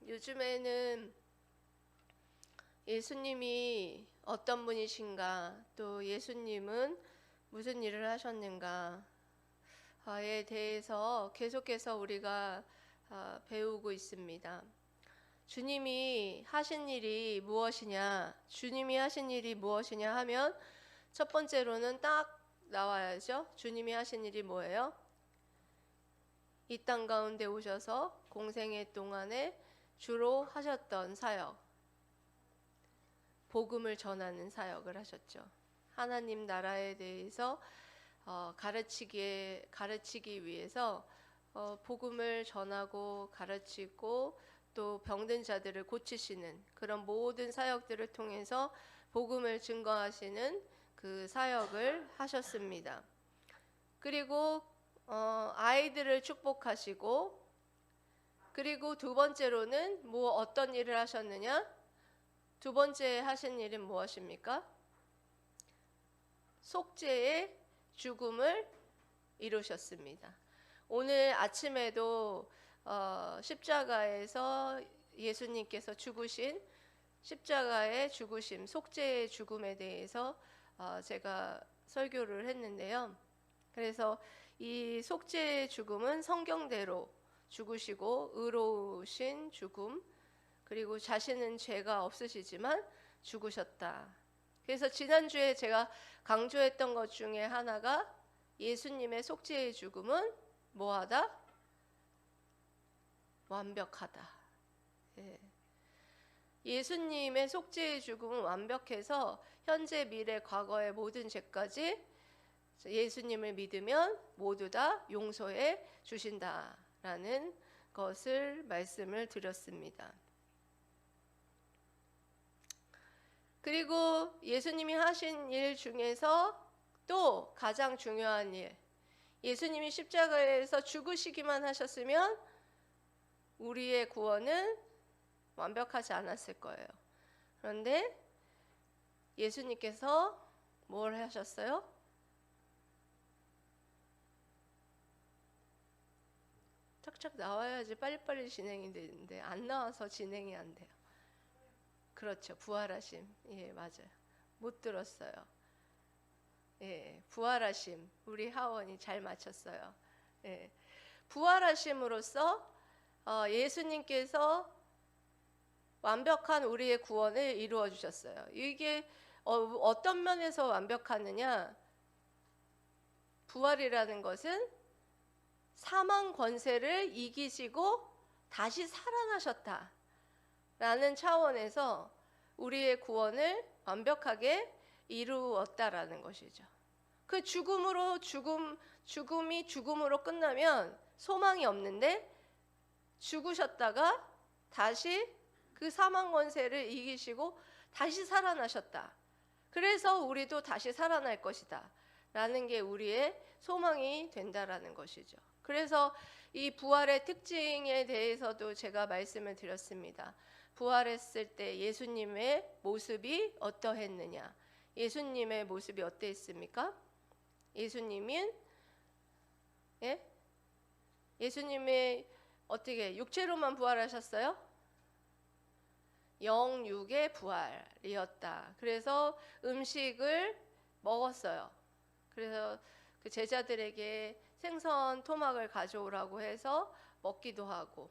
요즘에는 예수님이 어떤 분이신가, 또 예수님은 무슨 일을 하셨는가에 대해서 계속해서 우리가 배우고 있습니다. 주님이 하신 일이 무엇이냐, 주님이 하신 일이 무엇이냐 하면 첫 번째로는 딱 나와야죠. 주님이 하신 일이 뭐예요? 이 땅 가운데 오셔서 공생애 동안에 주로 하셨던 사역, 복음을 전하는 사역을 하셨죠. 하나님 나라에 대해서 가르치기 위해서 복음을 전하고 가르치고 또 병든 자들을 고치시는 그런 모든 사역들을 통해서 복음을 증거하시는 그 사역을 하셨습니다. 그리고 아이들을 축복하시고, 그리고 두 번째로는 어떤 일을 하셨느냐? 두 번째 하신 일은 무엇입니까? 속죄의 죽음을 이루셨습니다. 오늘 아침에도 십자가에서 예수님께서 죽으신 십자가의 죽으심, 속죄의 죽음에 대해서 제가 설교를 했는데요. 그래서 이 속죄의 죽음은 성경대로 죽으시고 의로우신 죽음, 그리고 자신은 죄가 없으시지만 죽으셨다. 그래서 지난주에 제가 강조했던 것 중에 하나가 예수님의 속죄의 죽음은 뭐하다? 완벽하다. 예수님의 속죄의 죽음은 완벽해서 현재, 미래, 과거의 모든 죄까지 예수님을 믿으면 모두 다 용서해 주신다라는 것을 말씀을 드렸습니다. 그리고 예수님이 하신 일 중에서 또 가장 중요한 일, 예수님이 십자가에서 죽으시기만 하셨으면 우리의 구원은 완벽하지 않았을 거예요. 그런데 예수님께서 뭘 하셨어요? 착착 나와야지 빨리빨리 진행이 되는데 안 나와서 진행이 안 돼요. 그렇죠. 부활하심. 예, 맞아요. 못 들었어요. 예, 부활하심. 우리 하원이 잘 맞췄어요. 예, 부활하심으로써 예수님께서 완벽한 우리의 구원을 이루어 주셨어요. 이게 어떤 면에서 완벽하느냐? 부활이라는 것은 사망 권세를 이기시고 다시 살아나셨다 라는 차원에서 우리의 구원을 완벽하게 이루었다라는 것이죠. 그 죽음이 죽음으로 끝나면 소망이 없는데, 죽으셨다가 다시 그 사망 권세를 이기시고 다시 살아나셨다. 그래서 우리도 다시 살아날 것이다 라는 게 우리의 소망이 된다라는 것이죠. 그래서 이 부활의 특징에 대해서도 제가 말씀을 드렸습니다. 부활했을 때 예수님의 모습이 어떠했느냐? 예수님의 모습이 어땠습니까? 예수님은 예수님의 어떻게 육체로만 부활하셨어요? 영육의 부활이었다. 그래서 음식을 먹었어요. 그래서 그 제자들에게 생선 토막을 가져오라고 해서 먹기도 하고,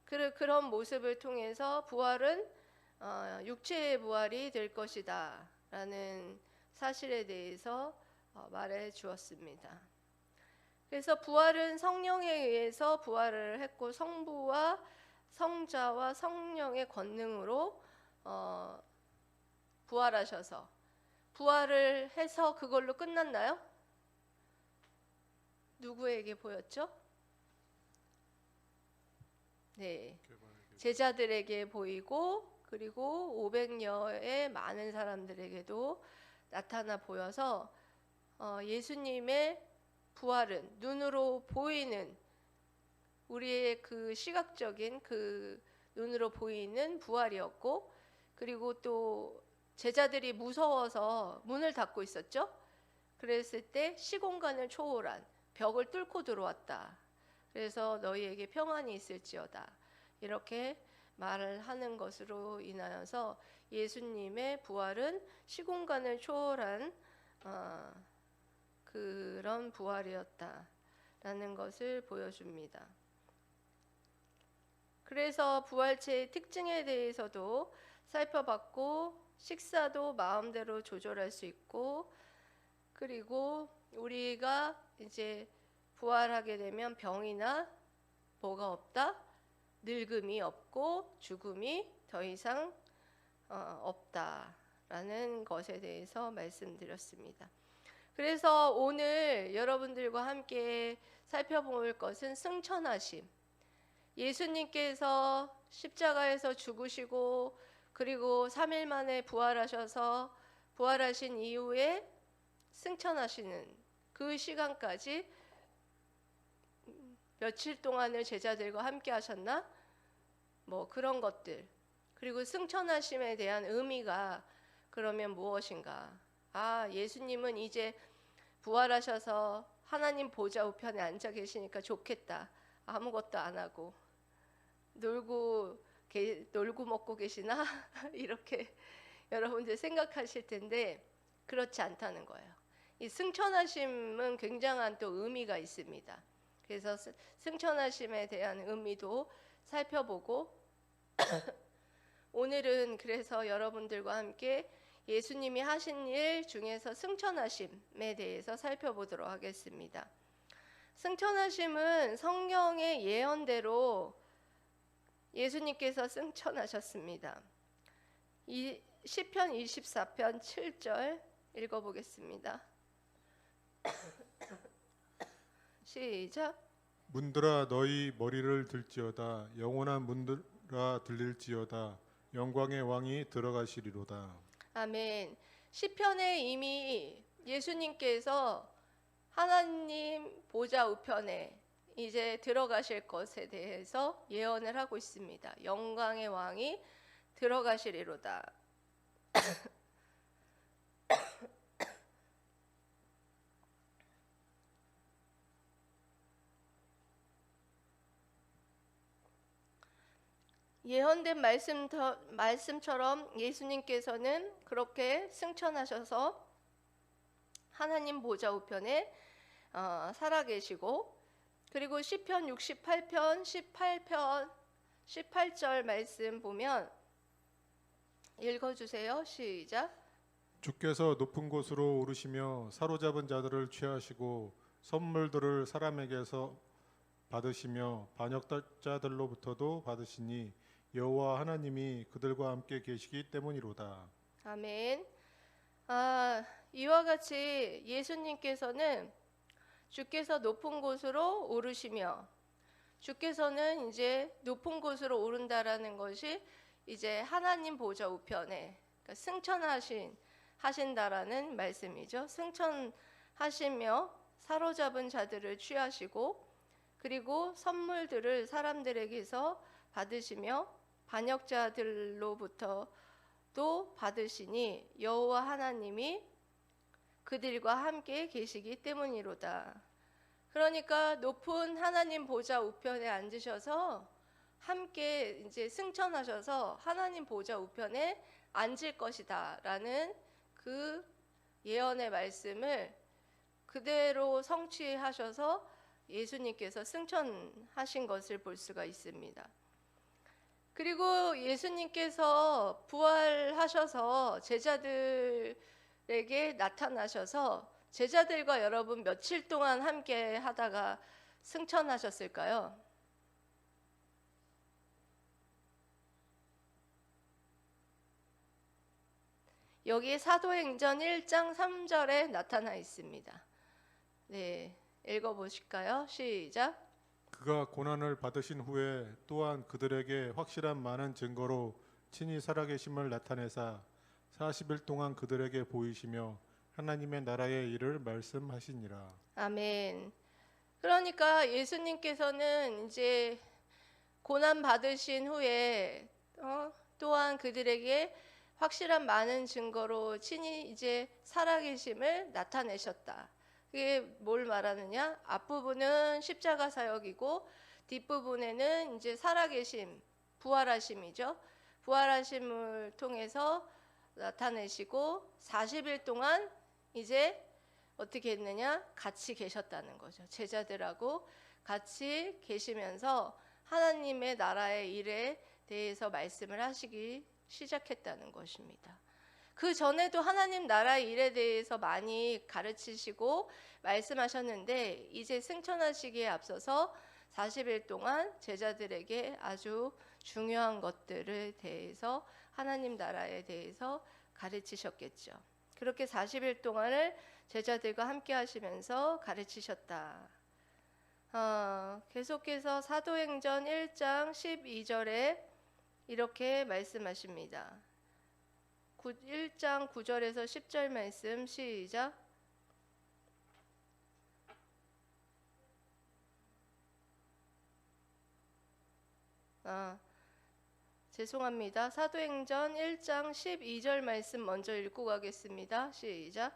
그런 모습을 통해서 부활은 육체의 부활이 될 것이다 라는 사실에 대해서 말해 주었습니다. 그래서 부활은 성령에 의해서 부활을 했고, 성부와 성자와 성령의 권능으로 부활하셔서, 부활을 해서 그걸로 끝났나요? 누구에게 보였죠? 네, 제자들에게 보이고, 그리고 500여의 많은 사람들에게도 나타나 보여서 예수님의 부활은 눈으로 보이는, 우리의 그 시각적인 그 눈으로 보이는 부활이었고, 그리고 또 제자들이 무서워서 문을 닫고 있었죠. 그랬을 때 시공간을 초월한 벽을 뚫고 들어왔다. 그래서 너희에게 평안이 있을지어다 이렇게 말을 하는 것으로 인하여서 예수님의 부활은 시공간을 초월한 그런 부활이었다라는 것을 보여줍니다. 그래서 부활체의 특징에 대해서도 살펴봤고, 식사도 마음대로 조절할 수 있고, 그리고 우리가 이제 부활하게 되면 병이나 뭐가 없다? 늙음이 없고 죽음이 더 이상 없다라는 것에 대해서 말씀드렸습니다. 그래서 오늘 여러분들과 함께 살펴볼 것은 승천하심. 예수님께서 십자가에서 죽으시고 그리고 3일 만에 부활하신 이후에 승천하시는 그 시간까지 며칠 동안을 제자들과 함께 하셨나? 뭐 그런 것들. 그리고 승천하심에 대한 의미가 그러면 무엇인가? 예수님은 이제 부활하셔서 하나님 보좌 우편에 앉아 계시니까 좋겠다. 아무것도 안 하고 놀고 먹고 계시나? 이렇게 여러분들 생각하실 텐데 그렇지 않다는 거예요. 이 승천하심은 굉장한 또 의미가 있습니다. 그래서 승천하심에 대한 의미도 살펴보고 오늘은 그래서 여러분들과 함께 예수님이 하신 일 중에서 승천하심에 대해서 살펴보도록 하겠습니다. 승천하심은 성경의 예언대로 예수님께서 승천하셨습니다. 시편 24편 7절 읽어보겠습니다. 시작. 문들아 너희 머리를 들지어다. 영원한 문들아 들릴지어다. 영광의 왕이 들어가시리로다. 아멘. 시편에 이미 예수님께서 하나님 보좌 우편에 이제 들어가실 것에 대해서 예언을 하고 있습니다. 영광의 왕이 들어가시리로다. 예언된 말씀처럼 예수님께서는 그렇게 승천하셔서 하나님 보좌 우편에 살아계시고, 그리고 시편 68편 18절 말씀 보면 읽어주세요. 시작. 주께서 높은 곳으로 오르시며 사로잡은 자들을 취하시고 선물들을 사람에게서 받으시며 반역자들로부터도 받으시니 여호와 하나님이 그들과 함께 계시기 때문이로다. 아멘. 이와 같이 예수님께서는 주께서 높은 곳으로 오르시며, 주께서는 이제 높은 곳으로 오른다라는 것이 이제 하나님 보좌 우편에, 그러니까 하신다라는 말씀이죠. 승천하시며 사로잡은 자들을 취하시고, 그리고 선물들을 사람들에게서 받으시며 반역자들로부터도 받으시니 여호와 하나님이 그들과 함께 계시기 때문이로다. 그러니까 높은 하나님 보좌 우편에 앉으셔서 함께 이제 승천하셔서 하나님 보좌 우편에 앉을 것이다라는 그 예언의 말씀을 그대로 성취하셔서 예수님께서 승천하신 것을 볼 수가 있습니다. 그리고 예수님께서 부활하셔서 제자들에게 나타나셔서 제자들과 여러분 며칠 동안 함께 하다가 승천하셨을까요? 여기 사도행전 1장 3절에 나타나 있습니다. 네, 읽어보실까요? 시작. 그가 고난을 받으신 후에 또한 그들에게 확실한 많은 증거로 친히 살아계심을 나타내사 40일 동안 그들에게 보이시며 하나님의 나라의 일을 말씀하시니라. 아멘. 그러니까 예수님께서는 이제 고난 받으신 후에 또한 그들에게 확실한 많은 증거로 친히 이제 살아계심을 나타내셨다. 그게 뭘 말하느냐? 앞부분은 십자가 사역이고 뒷부분에는 이제 살아계심, 부활하심이죠. 부활하심을 통해서 나타내시고 40일 동안 이제 어떻게 했느냐? 같이 계셨다는 거죠. 제자들하고 같이 계시면서 하나님의 나라의 일에 대해서 말씀을 하시기 시작했다는 것입니다. 그 전에도 하나님 나라의 일에 대해서 많이 가르치시고 말씀하셨는데 이제 승천하시기에 앞서서 40일 동안 제자들에게 아주 중요한 것들에 대해서 하나님 나라에 대해서 가르치셨겠죠. 그렇게 40일 동안을 제자들과 함께 하시면서 가르치셨다. 계속해서 사도행전 1장 12절에 이렇게 말씀하십니다. 1장 9절에서 10절 말씀 시작. 죄송합니다. 사도행전 1장 12절 말씀 먼저 읽고 가겠습니다. 시작.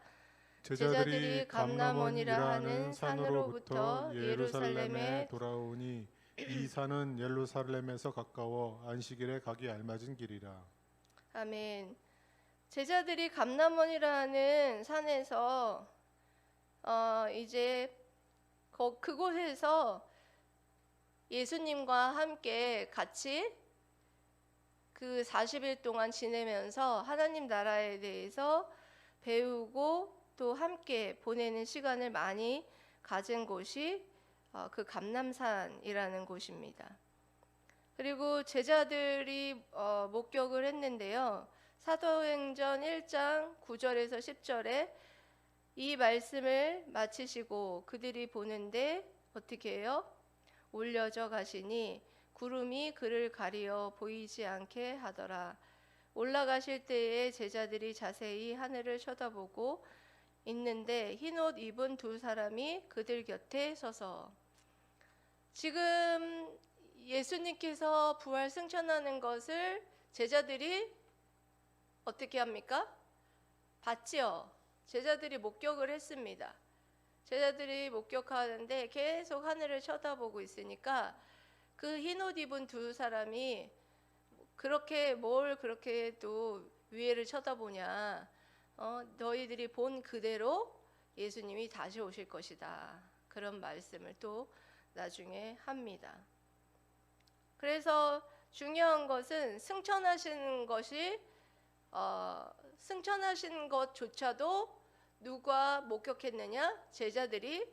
제자들이 감람원이라 하는 산으로부터 예루살렘에 돌아오니 이 산은 예루살렘에서 가까워 안식일에 가기 알맞은 길이라. 아멘. 제자들이 감람원이라 하는 산에서 이제 그곳에서 예수님과 함께 같이 그 40일 동안 지내면서 하나님 나라에 대해서 배우고 또 함께 보내는 시간을 많이 가진 곳이 그 감람산이라는 곳입니다. 그리고 제자들이 목격을 했는데요. 사도행전 1장 9절에서 10절에 이 말씀을 마치시고 그들이 보는데 어떻게 해요? 올려져 가시니 구름이 그를 가리어 보이지 않게 하더라. 올라가실 때에 제자들이 자세히 하늘을 쳐다보고 있는데 흰옷 입은 두 사람이 그들 곁에 서서 지금 예수님께서 부활 승천하는 것을 제자들이 어떻게 합니까? 봤지요. 제자들이 목격을 했습니다. 제자들이 목격하는데 계속 하늘을 쳐다보고 있으니까 그 흰옷 입은 두 사람이 그렇게 뭘 그렇게 또 위에를 쳐다보냐? 너희들이 본 그대로 예수님이 다시 오실 것이다. 그런 말씀을 또 나중에 합니다. 그래서 중요한 것은 승천하신 것이 승천하신 것조차도 누가 목격했느냐? 제자들이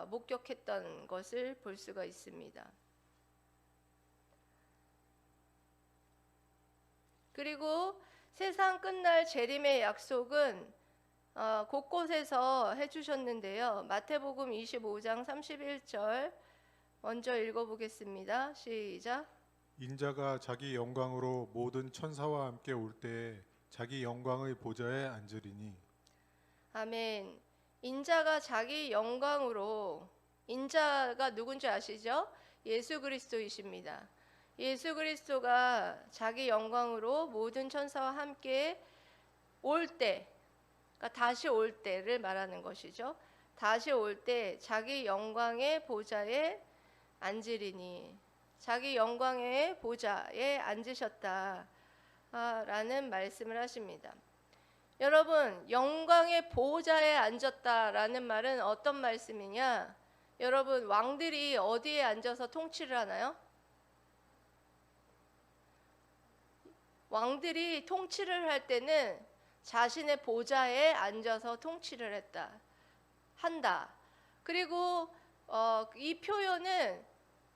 목격했던 것을 볼 수가 있습니다. 그리고 세상 끝날 재림의 약속은 곳곳에서 해주셨는데요. 마태복음 25장 31절 먼저 읽어보겠습니다. 시작. 인자가 자기 영광으로 모든 천사와 함께 올 때에 자기 영광의 보좌에 앉으리니. 아멘. 인자가 자기 영광으로, 인자가 누군지 아시죠? 예수 그리스도이십니다. 예수 그리스도가 자기 영광으로 모든 천사와 함께 올 때, 그러니까 다시 올 때를 말하는 것이죠. 다시 올 때 자기 영광의 보좌에 앉으리니, 자기 영광의 보좌에 앉으셨다 라는 말씀을 하십니다. 여러분, 영광의 보좌에 앉았다라는 말은 어떤 말씀이냐? 여러분, 왕들이 어디에 앉아서 통치를 하나요? 왕들이 통치를 할 때는 자신의 보좌에 앉아서 통치를 한다. 그리고 이 표현은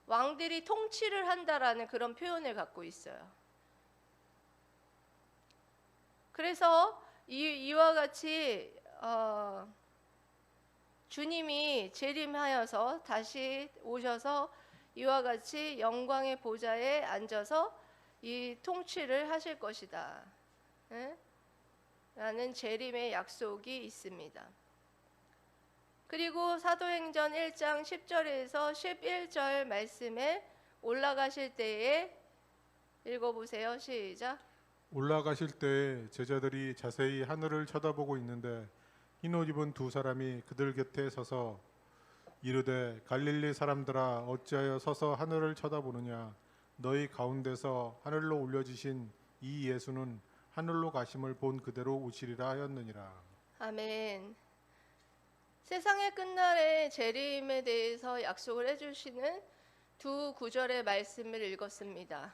왕들이 통치를 한다라는 그런 표현을 갖고 있어요. 그래서 이와 같이 주님이 재림하여서 다시 오셔서 이와 같이 영광의 보좌에 앉아서 이 통치를 하실 것이다. 라는 재림의 약속이 있습니다. 그리고 사도행전 1장 10절에서 11절 말씀에 올라가실 때에 읽어보세요. 시작. 올라가실 때에 제자들이 자세히 하늘을 쳐다보고 있는데 흰옷 입은 두 사람이 그들 곁에 서서 이르되 갈릴리 사람들아 어찌하여 서서 하늘을 쳐다보느냐 너희 가운데서 하늘로 올려지신 이 예수는 하늘로 가심을 본 그대로 오시리라 하였느니라. 아멘. 세상의 끝날의 재림에 대해서 약속을 해주시는 두 구절의 말씀을 읽었습니다.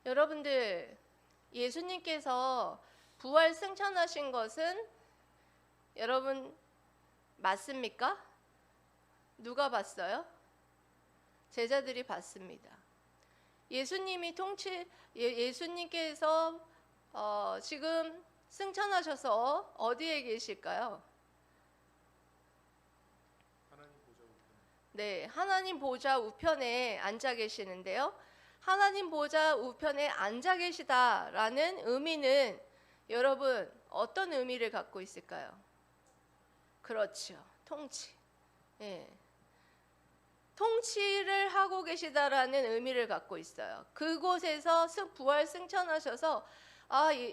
여러분들, 예수님께서 부활 승천하신 것은 여러분 맞습니까? 누가 봤어요? 제자들이 봤습니다. 예수님께서 지금 승천하셔서 어디에 계실까요? 네, 하나님 보좌 우편에 앉아 계시는데요. 하나님 보좌 우편에 앉아 계시다라는 의미는 여러분 어떤 의미를 갖고 있을까요? 그렇죠. 통치. 예. 통치를 하고 계시다라는 의미를 갖고 있어요. 그곳에서 부활 승천하셔서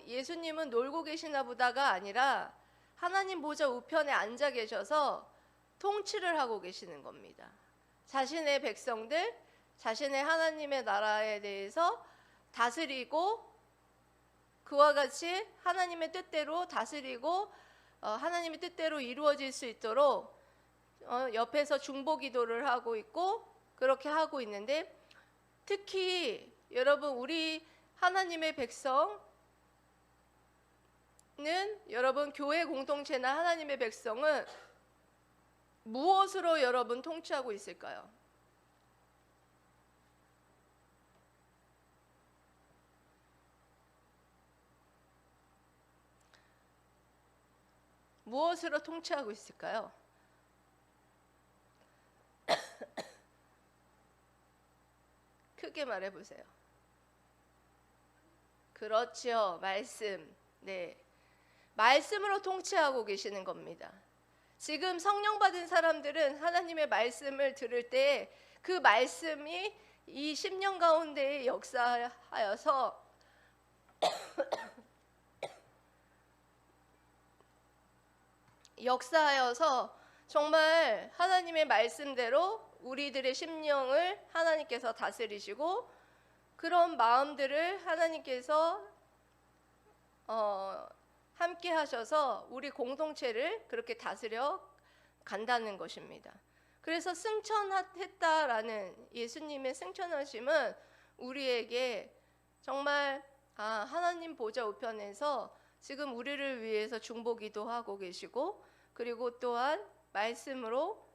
예수님은 놀고 계시나 보다가 아니라 하나님 보좌 우편에 앉아 계셔서 통치를 하고 계시는 겁니다. 자신의 백성들, 자신의 하나님의 나라에 대해서 다스리고 그와 같이 하나님의 뜻대로 다스리고 하나님의 뜻대로 이루어질 수 있도록 옆에서 중보 기도를 하고 있고 그렇게 하고 있는데, 특히 여러분 우리 하나님의 백성은 여러분 교회 공동체나 하나님의 백성은 무엇으로 여러분 통치하고 있을까요? 무엇으로 통치하고 있을까요? 크게 말해 보세요. 그렇죠. 말씀. 네. 말씀으로 통치하고 계시는 겁니다. 지금 성령 받은 사람들은 하나님의 말씀을 들을 때 그 말씀이 이 10년 가운데 역사하여서 정말 하나님의 말씀대로 우리들의 심령을 하나님께서 다스리시고 그런 마음들을 하나님께서 함께 하셔서 우리 공동체를 그렇게 다스려 간다는 것입니다. 그래서 승천했다라는 예수님의 승천하심은 우리에게 정말 하나님 보좌 우편에서 지금 우리를 위해서 중보기도 하고 계시고 그리고 또한 말씀으로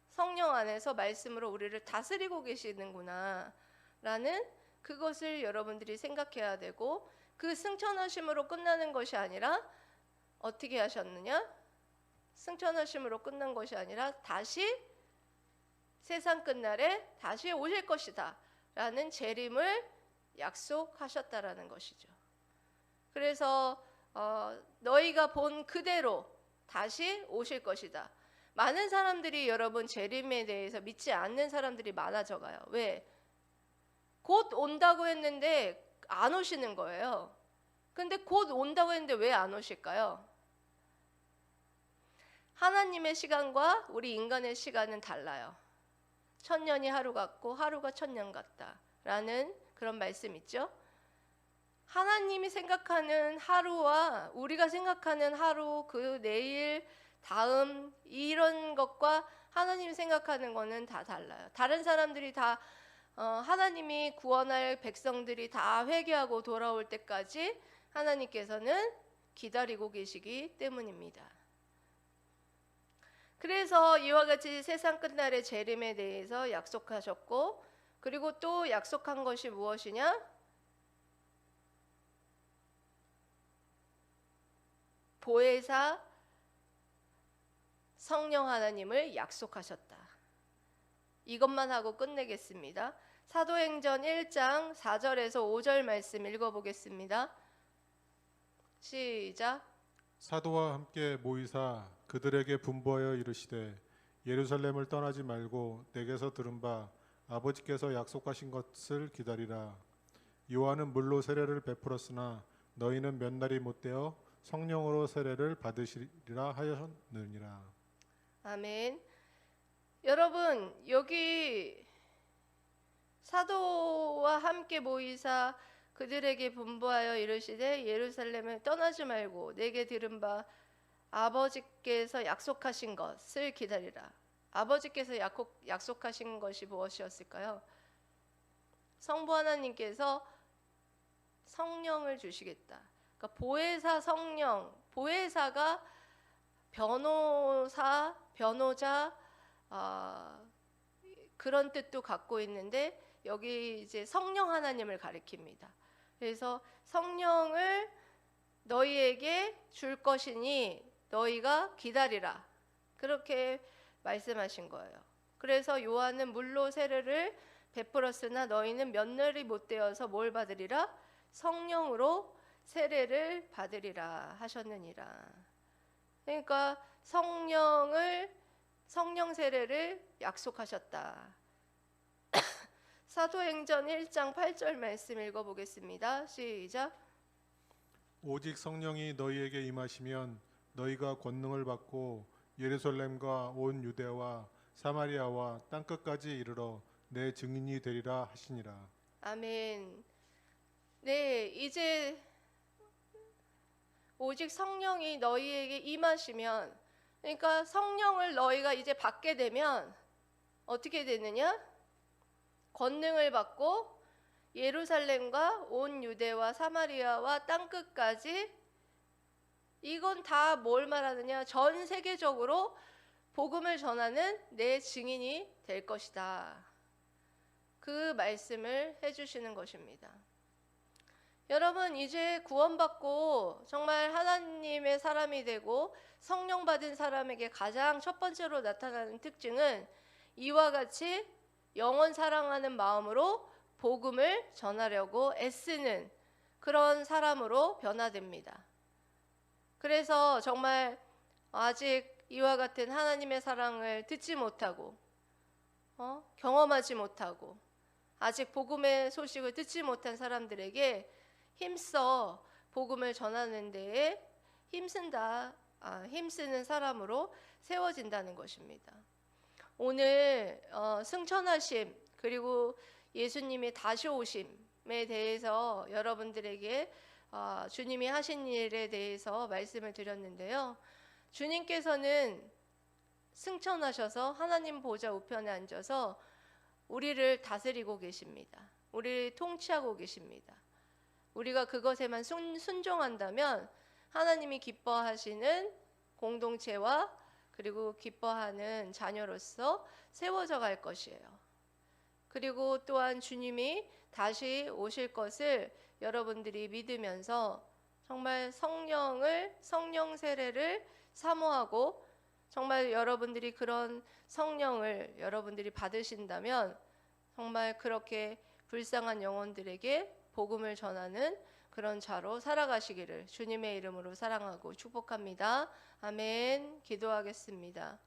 성령 안에서 말씀으로 우리를 다스리고 계시는구나 라는 그것을 여러분들이 생각해야 되고, 그 승천하심으로 끝나는 것이 아니라 어떻게 하셨느냐? 승천하심으로 끝난 것이 아니라 다시 세상 끝날에 다시 오실 것이다 라는 재림을 약속하셨다라는 것이죠. 그래서 너희가 본 그대로 다시 오실 것이다. 많은 사람들이 여러분 재림에 대해서 믿지 않는 사람들이 많아져 가요. 왜? 곧 온다고 했는데 안 오시는 거예요. 근데 곧 온다고 했는데 왜 안 오실까요? 하나님의 시간과 우리 인간의 시간은 달라요. 1000년이 하루 같고 하루가 1000년 같다 라는 그런 말씀 있죠. 하나님이 생각하는 하루와 우리가 생각하는 하루, 그 내일, 다음 이런 것과 하나님이 생각하는 거는 다 달라요. 다른 사람들이 다 하나님이 구원할 백성들이 다 회개하고 돌아올 때까지 하나님께서는 기다리고 계시기 때문입니다. 그래서 이와 같이 세상 끝날의 재림에 대해서 약속하셨고, 그리고 또 약속한 것이 무엇이냐? 보혜사 성령 하나님을 약속하셨다. 이것만 하고 끝내겠습니다. 사도행전 1장 4절에서 5절 말씀 읽어보겠습니다. 시작. 사도와 함께 모이사 그들에게 분부하여 이르시되 예루살렘을 떠나지 말고 내게서 들은 바 아버지께서 약속하신 것을 기다리라. 요한은 물로 세례를 베풀었으나 너희는 몇 날이 못되어 성령으로 세례를 받으시리라 하였느니라. 아멘. 여러분, 여기 사도와 함께 모이사 그들에게 분부하여 이르시되 예루살렘을 떠나지 말고 내게 들은 바 아버지께서 약속하신 것을 기다리라. 아버지께서 약속하신 것이 무엇이었을까요? 성부 하나님께서 성령을 주시겠다. 그러니까 보혜사 성령, 보혜사가 변호사, 변호자 그런 뜻도 갖고 있는데 여기 이제 성령 하나님을 가리킵니다. 그래서 성령을 너희에게 줄 것이니 너희가 기다리라. 그렇게 말씀하신 거예요. 그래서 요한은 물로 세례를 베풀었으나 너희는 몇날이 못 되어서 뭘 받으리라? 성령으로 세례를 받으리라 하셨느니라. 그러니까 성령 세례를 약속하셨다. 사도행전 1장 8절 말씀 읽어보겠습니다. 시작. 오직 성령이 너희에게 임하시면 너희가 권능을 받고 예루살렘과 온 유대와 사마리아와 땅끝까지 이르러 내 증인이 되리라 하시니라. 아멘. 네, 이제 오직 성령이 너희에게 임하시면, 그러니까 성령을 너희가 이제 받게 되면 어떻게 되느냐? 권능을 받고 예루살렘과 온 유대와 사마리아와 땅끝까지, 이건 다 뭘 말하느냐? 전 세계적으로 복음을 전하는 내 증인이 될 것이다. 그 말씀을 해주시는 것입니다. 여러분, 이제 구원받고 정말 하나님의 사람이 되고 성령 받은 사람에게 가장 첫 번째로 나타나는 특징은 이와 같이 영원 사랑하는 마음으로 복음을 전하려고 애쓰는 그런 사람으로 변화됩니다. 그래서 정말 아직 이와 같은 하나님의 사랑을 듣지 못하고 경험하지 못하고 아직 복음의 소식을 듣지 못한 사람들에게 힘써 복음을 전하는 데에 힘쓰는 사람으로 세워진다는 것입니다. 오늘 승천하심 그리고 예수님의 다시 오심에 대해서 여러분들에게 주님이 하신 일에 대해서 말씀을 드렸는데요. 주님께서는 승천하셔서 하나님 보좌 우편에 앉아서 우리를 다스리고 계십니다. 우리를 통치하고 계십니다. 우리가 그것에만 순종한다면 하나님이 기뻐하시는 공동체와 그리고 기뻐하는 자녀로서 세워져 갈 것이에요. 그리고 또한 주님이 다시 오실 것을 여러분들이 믿으면서 정말 성령 세례를 사모하고 정말 여러분들이 그런 성령을 여러분들이 받으신다면 정말 그렇게 불쌍한 영혼들에게 복음을 전하는 그런 자로 살아가시기를 주님의 이름으로 사랑하고 축복합니다. 아멘. 기도하겠습니다.